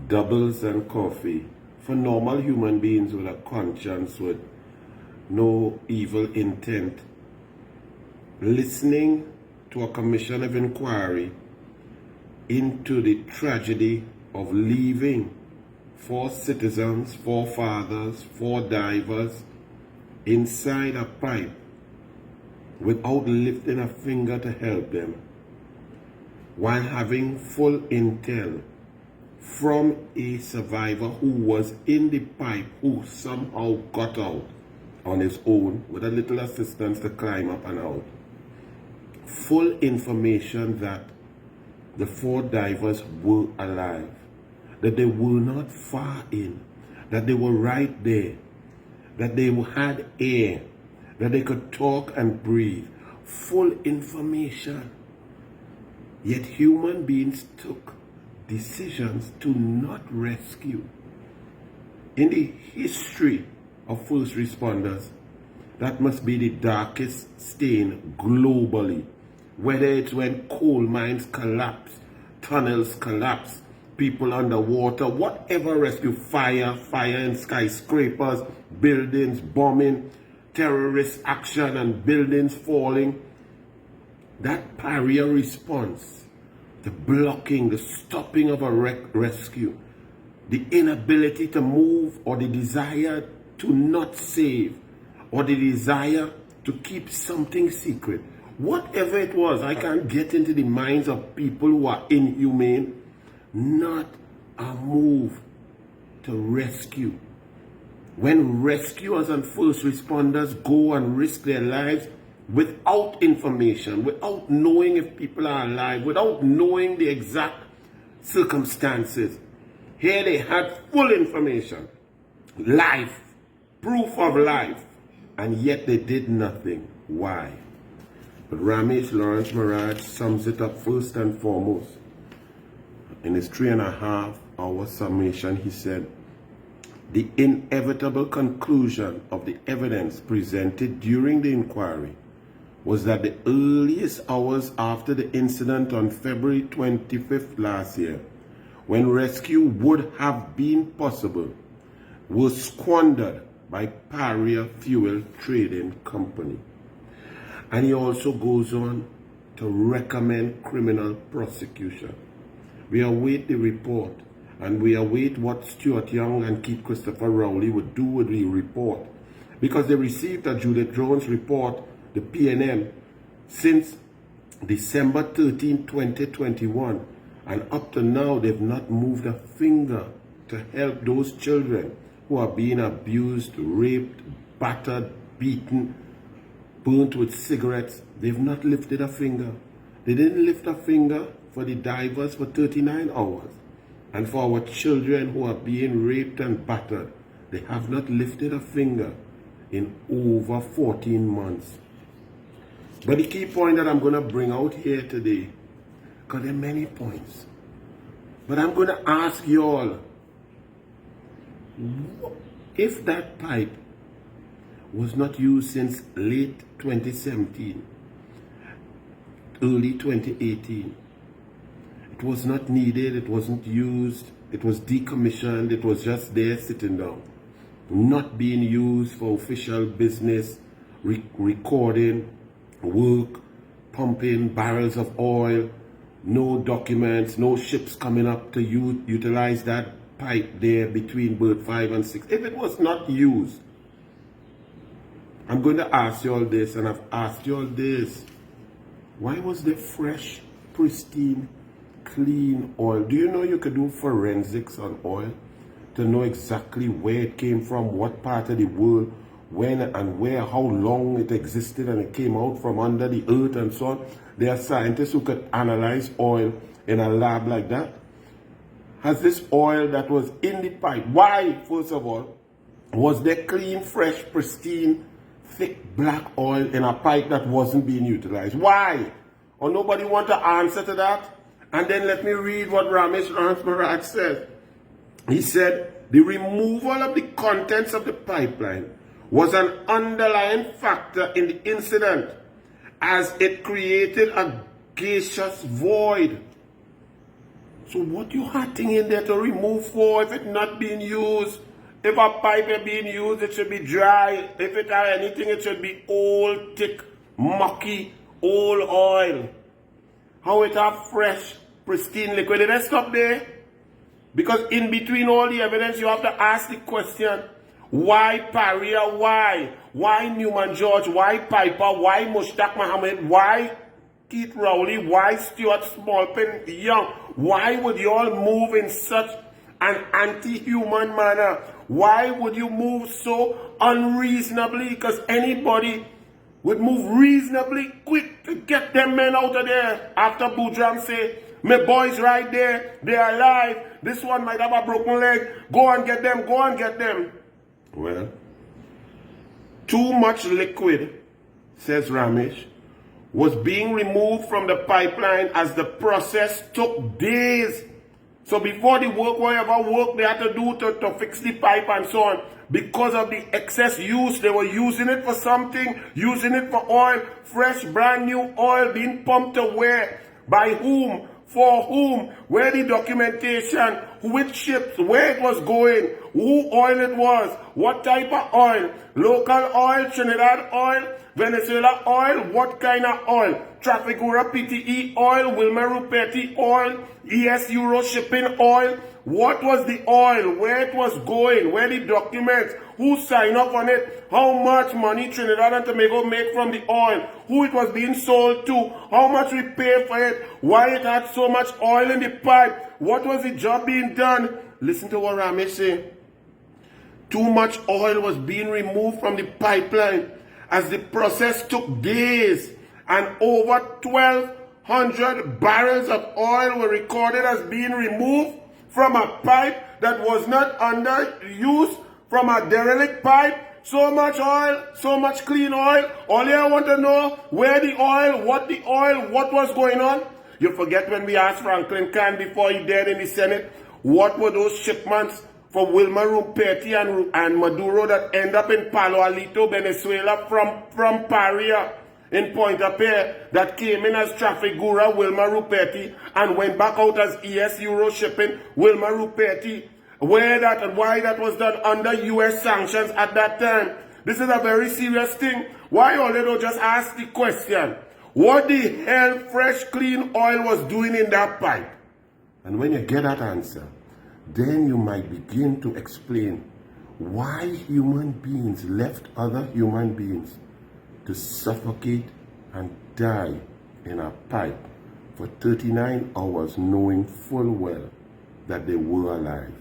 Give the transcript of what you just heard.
doubles and coffee for normal human beings with a conscience, with no evil intent, listening to a commission of inquiry into the tragedy of leaving 4 citizens, 4 fathers, 4 divers inside a pipe without lifting a finger to help them, while having full intel from a survivor who was in the pipe, who somehow got out on his own with a little assistance to climb up and out. Full information that the 4 divers were alive, that they were not far in, that they were right there, that they had air, that they could talk and breathe. Full information. Yet human beings took decisions to not rescue. In the history of first responders, that must be the darkest stain globally. Whether it's when coal mines collapse, tunnels collapse, people underwater, whatever rescue, fire in skyscrapers, buildings bombing, terrorist action and buildings falling. That PARIA response, the blocking, the stopping of a rescue, the inability to move, or the desire to not save, or the desire to keep something secret. Whatever it was, I can't get into the minds of people who are inhumane. Not a move to rescue. When rescuers and first responders go and risk their lives without information, without knowing if people are alive, without knowing the exact circumstances. Here they had full information, life, proof of life, and yet they did nothing. Why? But Ramesh Lawrence Maharaj sums it up first and foremost. In his 3.5-hour summation, he said, the inevitable conclusion of the evidence presented during the inquiry was that the earliest hours after the incident on February 25th last year, when rescue would have been possible, were squandered by PARIA Fuel Trading Company. And he also goes on to recommend criminal prosecution. We await the report, and we await what Stuart Young and Keith Christopher Rowley would do with the report, because they received a Judith Jones report, the PNM, since December 13, 2021, and up to now they've not moved a finger to help those children who are being abused, raped, battered, beaten, burnt with cigarettes. They've not lifted a finger. They didn't lift a finger for the divers for 39 hours. And for our children who are being raped and battered, they have not lifted a finger in over 14 months. But the key point that I'm going to bring out here today, because there are many points, but I'm going to ask you all, if that pipe was not used since late 2017, early 2018, it was not needed, it wasn't used, it was decommissioned, it was just there sitting down, not being used for official business, recording, work, pumping barrels of oil, no documents, no ships coming up to utilize that pipe there between berth 5 and 6. If it was not used, I'm going to ask you all this, and I've asked you all this. Why was there fresh, pristine, clean oil? Do you know you could do forensics on oil to know exactly where it came from, what part of the world, when and where, how long it existed and it came out from under the earth and so on? There are scientists who could analyze oil in a lab like that. Has this oil that was in the pipe, why, first of all, was there clean, fresh, pristine, thick black oil in a pipe that wasn't being utilized? Why? Or nobody want to answer to that? And then let me read what Ramesh Lawrence Maharaj said. He said, the removal of the contents of the pipeline was an underlying factor in the incident, as it created a gaseous void. So what you had thing in there to remove for if it not being used? If a pipe is being used, it should be dry. If it are anything, it should be old, thick, mucky, old oil. How it have fresh, pristine liquid. Let's stop there. Because in between all the evidence, you have to ask the question, why PARIA? Why? Why NEWMAN GEORGE? Why Piper? Why Mushtaq Mohammed? Why Keith Rowley? Why Stuart Smallpen Young? Why would you all move in such an anti-human manner? Why would you move so unreasonably? Because anybody would move reasonably quick to get them men out of there. After Boudram say, my boys right there, they are alive. This one might have a broken leg. Go and get them, go and get them. Well, too much liquid, says Ramesh, was being removed from the pipeline as the process took days. So before the work, whatever work they had to do to fix the pipe and so on, because of the excess use, they were using it for something, using it for oil, fresh, brand new oil being pumped to where, by whom, for whom, where the documentation, which ships, where it was going, who oil it was, what type of oil, local oil, Trinidad oil, Venezuela oil, what kind of oil, Trafigura PTE oil, Wilmer Rupetti oil, ES Euro shipping oil, what was the oil, where it was going, where the documents, who signed up on it, how much money Trinidad and Tobago make from the oil, who it was being sold to, how much we pay for it, why it had so much oil in the pipe, what was the job being done. Listen to what Ramesh said. Too much oil was being removed from the pipeline as the process took days, and over 1,200 barrels of oil were recorded as being removed from a pipe that was not under use, from a derelict pipe. So much oil, so much clean oil. Only I want to know where the oil, what was going on. You forget when we asked Franklin Khan before he died in the Senate, what were those shipments for Wilmer Rupetti and Maduro that end up in Palo Alto, Venezuela from PARIA in Point-a-Pierre that came in as Trafigura, Wilmer Rupetti, and went back out as ES Euro shipping, Wilmer Rupetti. Where that and why that was done under US sanctions at that time. This is a very serious thing. Why Oledo just ask the question, what the hell fresh clean oil was doing in that pipe? And when you get that answer, then you might begin to explain why human beings left other human beings to suffocate and die in a pipe for 39 hours knowing full well that they were alive.